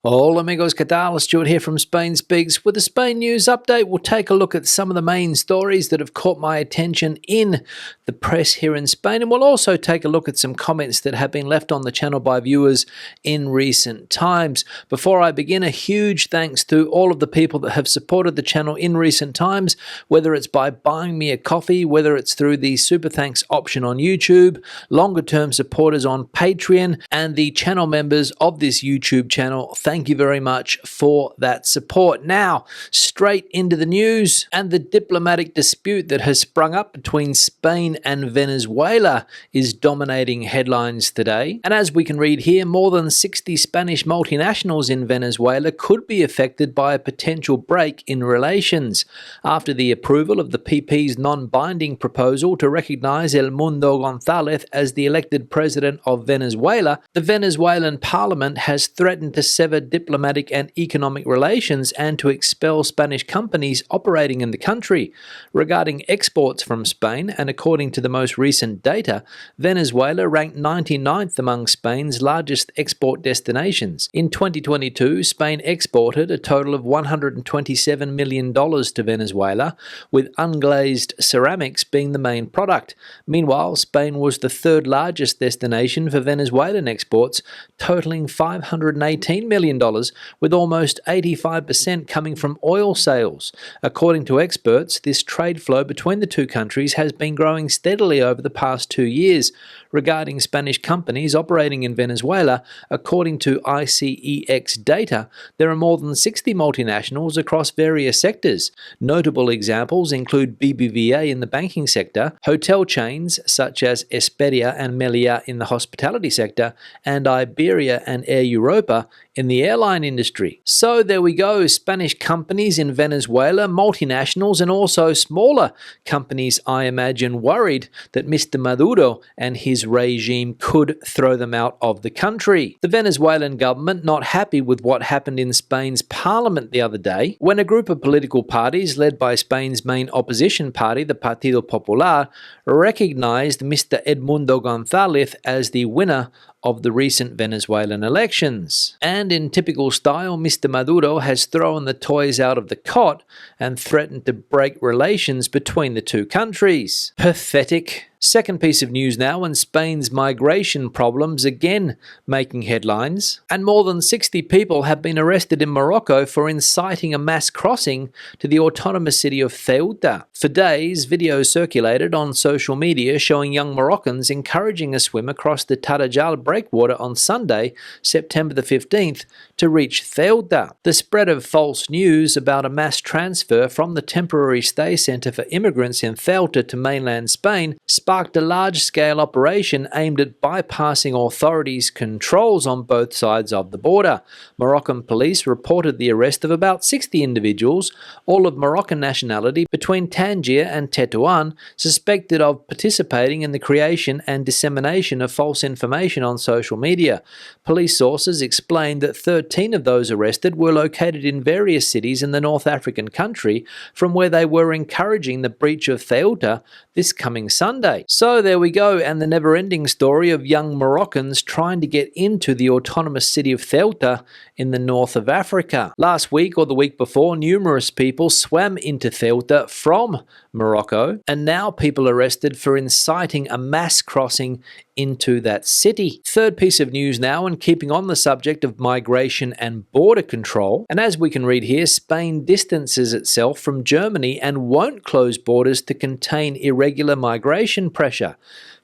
Hola amigos, ¿qué tal? Stuart here from Spain Speaks. With the Spain news update, we'll take a look at some of the main stories that have caught my attention in the press here in Spain, and we'll also take a look at some comments that have been left on the channel by viewers in recent times. Before I begin, a huge thanks to all of the people that have supported the channel in recent times, whether it's by buying me a coffee, whether it's through the super thanks option on YouTube, longer term supporters on Patreon, and the channel members of this YouTube channel. Thank you very much for that support. Now, straight into the news and the diplomatic dispute that has sprung up between Spain and Venezuela is dominating headlines today. And as we can read here, more than 60 Spanish multinationals in Venezuela could be affected by a potential break in relations after the approval of the PP's non-binding proposal to recognize El Mundo González as the elected president of Venezuela. The Venezuelan parliament has threatened to sever diplomatic and economic relations and to expel Spanish companies operating in the country. Regarding exports from Spain, and according to the most recent data, Venezuela ranked 99th among Spain's largest export destinations. In 2022, Spain exported a total of $127 million to Venezuela, with unglazed ceramics being the main product. Meanwhile, Spain was the third largest destination for Venezuelan exports, totaling $518 million, with almost 85% coming from oil sales. According to experts, this trade flow between the two countries has been growing steadily over the past 2 years. Regarding Spanish companies operating in Venezuela, according to ICEX data, there are more than 60 multinationals across various sectors. Notable examples include BBVA in the banking sector, hotel chains such as Esperia and Meliá in the hospitality sector, and Iberia and Air Europa in the airline industry. So there we go, Spanish companies in Venezuela, multinationals and also smaller companies, I imagine, worried that Mr. Maduro and his regime could throw them out of the country. The Venezuelan government not happy with what happened in Spain's parliament the other day, when a group of political parties led by Spain's main opposition party, the Partido Popular, recognized Mr. Edmundo González as the winner of the recent Venezuelan elections. And in typical style, Mr. Maduro has thrown the toys out of the cot and threatened to break relations between the two countries. Pathetic. Second piece of news now, and Spain's migration problems again making headlines. And more than 60 people have been arrested in Morocco for inciting a mass crossing to the autonomous city of Ceuta. For days, videos circulated on social media showing young Moroccans encouraging a swim across the Tarajal breakwater on Sunday, September the 15th, to reach Ceuta. The spread of false news about a mass transfer from the temporary stay centre for immigrants in Ceuta to mainland Spain sparked a large-scale operation aimed at bypassing authorities' controls on both sides of the border. Moroccan police reported the arrest of about 60 individuals, all of Moroccan nationality, between Tangier and Tetuan, suspected of participating in the creation and dissemination of false information on social media. Police sources explained that 13 of those arrested were located in various cities in the North African country, from where they were encouraging the breach of Ceuta this coming Sunday. So there we go, and the never-ending story of young Moroccans trying to get into the autonomous city of Ceuta in the north of Africa. Last week or the week before, numerous people swam into Ceuta from Morocco, and now people arrested for inciting a mass crossing into that city. Third piece of news now, and keeping on the subject of migration and border control, and as we can read here, Spain distances itself from Germany and won't close borders to contain irregular migration pressure.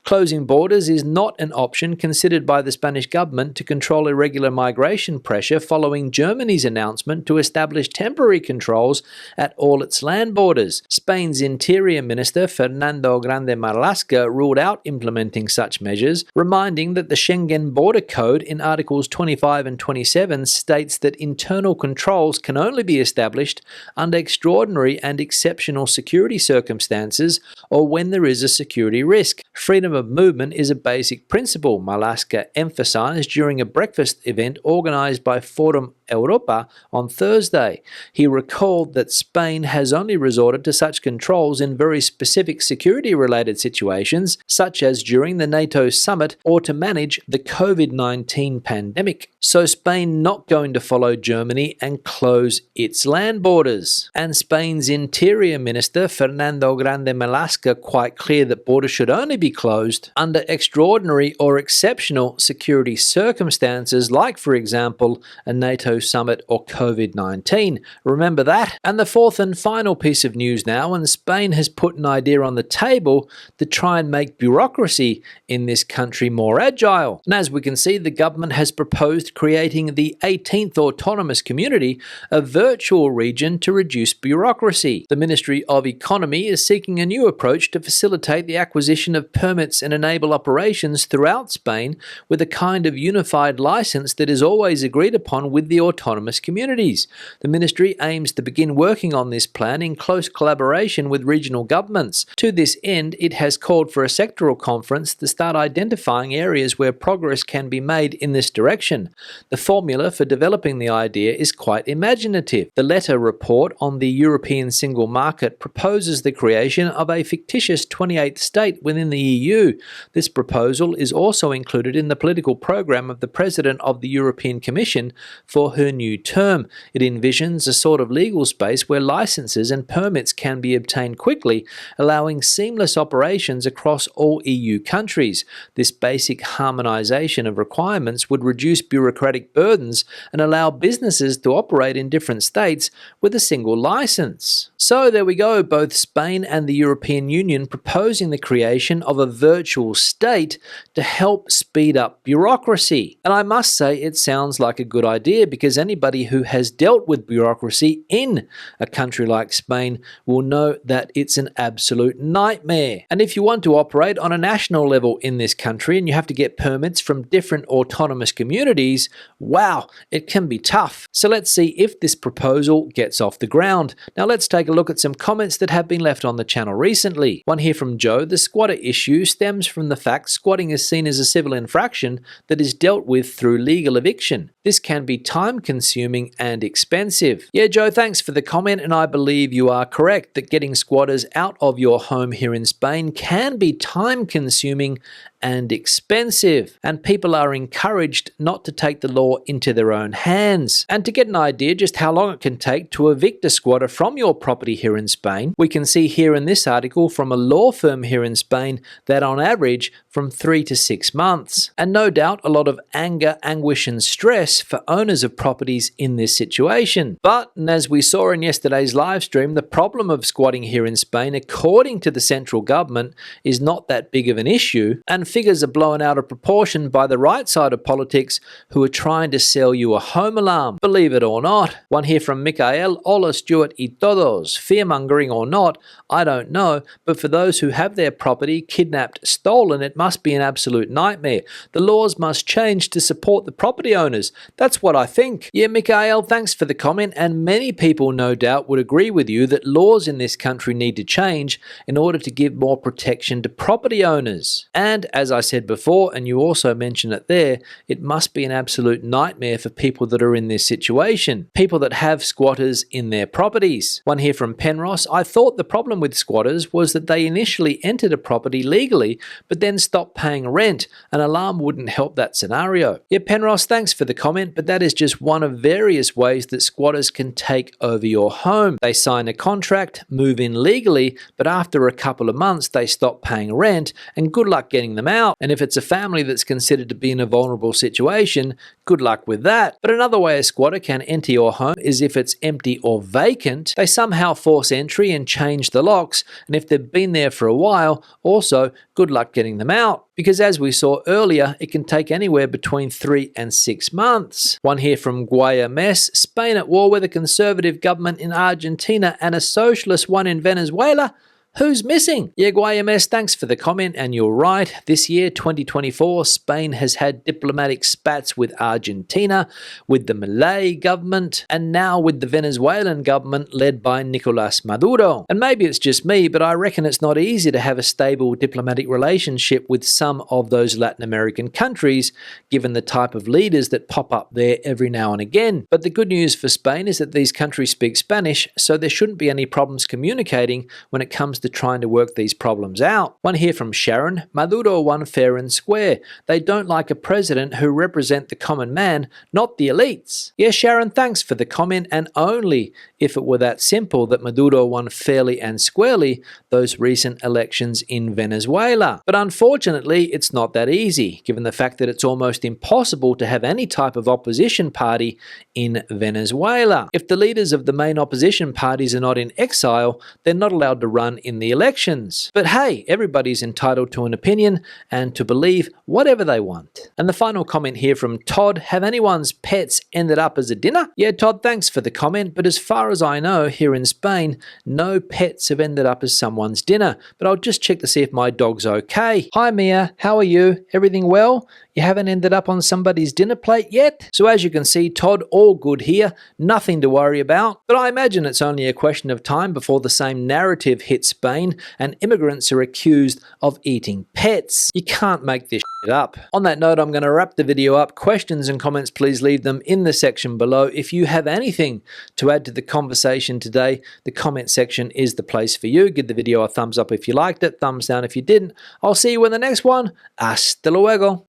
Closing borders is not an option considered by the Spanish government to control irregular migration pressure following Germany's announcement to establish temporary controls at all its land borders. Spain's Interior Minister Fernando Grande Marlaska ruled out implementing such measures, reminding that the Schengen Border Code in Articles 25 and 27 states that internal controls can only be established under extraordinary and exceptional security circumstances or when there is a security risk. Freedom freedom of movement is a basic principle, Malaska emphasized during a breakfast event organized by Forum Europa on Thursday. He recalled that Spain has only resorted to such controls in very specific security-related situations, such as during the NATO summit or to manage the COVID-19 pandemic. So Spain not going to follow Germany and close its land borders. And Spain's Interior Minister Fernando Grande Marlaska quite clear that borders should only be closed under extraordinary or exceptional security circumstances, like, for example, a NATO summit or COVID-19. Remember that? And the fourth and final piece of news now, and Spain has put an idea on the table to try and make bureaucracy in this country more agile. And as we can see, the government has proposed creating the 18th autonomous community, a virtual region to reduce bureaucracy. The Ministry of Economy is seeking a new approach to facilitate the acquisition of permits and enable operations throughout Spain with a kind of unified license that is always agreed upon with the autonomous communities. The ministry aims to begin working on this plan in close collaboration with regional governments. To this end, it has called for a sectoral conference to start identifying areas where progress can be made in this direction. The formula for developing the idea is quite imaginative. The letter report on the European single market proposes the creation of a fictitious 28th state within the EU. This proposal is also included in the political program of the President of the European Commission for her new term. It envisions a sort of legal space where licenses and permits can be obtained quickly, allowing seamless operations across all EU countries. This basic harmonization of requirements would reduce bureaucratic burdens and allow businesses to operate in different states with a single license. So there we go, both Spain and the European Union proposing the creation of a virtual state to help speed up bureaucracy. And I must say it sounds like a good idea, because anybody who has dealt with bureaucracy in a country like Spain will know that it's an absolute nightmare. And if you want to operate on a national level in this country and you have to get permits from different autonomous communities, wow, it can be tough. So let's see if this proposal gets off the ground. Now let's take a look at some comments that have been left on the channel recently. One here from Joe: the squatter issue stems from the fact squatting is seen as a civil infraction that is dealt with through legal eviction. This can be time-consuming and expensive. Yeah, Joe, thanks for the comment, and I believe you are correct that getting squatters out of your home here in Spain can be time-consuming and expensive, and people are encouraged not to take the law into their own hands. And to get an idea just how long it can take to evict a squatter from your property here in Spain, we can see here in this article from a law firm here in Spain that on average from 3 to 6 months. And no doubt a lot of anger, anguish and stress for owners of properties in this situation. But, and as we saw in yesterday's live stream, the problem of squatting here in Spain, according to the central government, is not that big of an issue, and figures are blown out of proportion by the right side of politics who are trying to sell you a home alarm, believe it or not. One here from Mikael: Hola Stuart y todos. Fear-mongering or not, I don't know, but for those who have their property kidnapped, stolen, it must be an absolute nightmare. The laws must change to support the property owners. That's what I think. Yeah, Mikael, thanks for the comment, and many people no doubt would agree with you that laws in this country need to change in order to give more protection to property owners. And as I said before, and you also mentioned it there, it must be an absolute nightmare for people that are in this situation, people that have squatters in their properties. One here from Penrose: I thought the problem with squatters was that they initially entered a property legally, but then stopped paying rent. An alarm wouldn't help that scenario. Yeah, Penrose, thanks for the comment, but that is just one of various ways that squatters can take over your home. They sign a contract, move in legally, but after a couple of months they stop paying rent, and good luck getting them out. And if it's a family that's considered to be in a vulnerable situation, good luck with that. But another way a squatter can enter your home is if it's empty or vacant. They somehow force entry and change the locks, and if they've been there for a while, also good luck getting them out. Because as we saw earlier, it can take anywhere between 3 and 6 months. One here from Guayames: Spain at war with a conservative government in Argentina and a socialist one in Venezuela? Who's missing? YeguayMS, thanks for the comment, and you're right. This year, 2024, Spain has had diplomatic spats with Argentina, with the Malay government, and now with the Venezuelan government led by Nicolas Maduro. And maybe it's just me, but I reckon it's not easy to have a stable diplomatic relationship with some of those Latin American countries, given the type of leaders that pop up there every now and again. But the good news for Spain is that these countries speak Spanish, so there shouldn't be any problems communicating when it comes to trying to work these problems out. One here from Sharon: Maduro won fair and square. They don't like a president who represent the common man, not the elites. Yeah, Sharon, thanks for the comment, and only if it were that simple that Maduro won fairly and squarely those recent elections in Venezuela. But unfortunately, it's not that easy, given the fact that it's almost impossible to have any type of opposition party in Venezuela. If the leaders of the main opposition parties are not in exile, they're not allowed to run in the elections. But hey, everybody's entitled to an opinion and to believe whatever they want. And the final comment here from Todd: have anyone's pets ended up as a dinner? Yeah, Todd, thanks for the comment, but as far as I know, here in Spain, no pets have ended up as someone's dinner. But I'll just check to see if my dog's okay. Hi Mia, how are you? Everything well? You haven't ended up on somebody's dinner plate yet? So as you can see, Todd, all good here, nothing to worry about. But I imagine it's only a question of time before the same narrative hits Spain and immigrants are accused of eating pets. You can't make this shit up. On that note, I'm going to wrap the video up. Questions and comments, please leave them in the section below. If you have anything to add to the conversation today, the comment section is the place for you. Give the video a thumbs up if you liked it, thumbs down if you didn't. I'll see you in the next one. Hasta luego.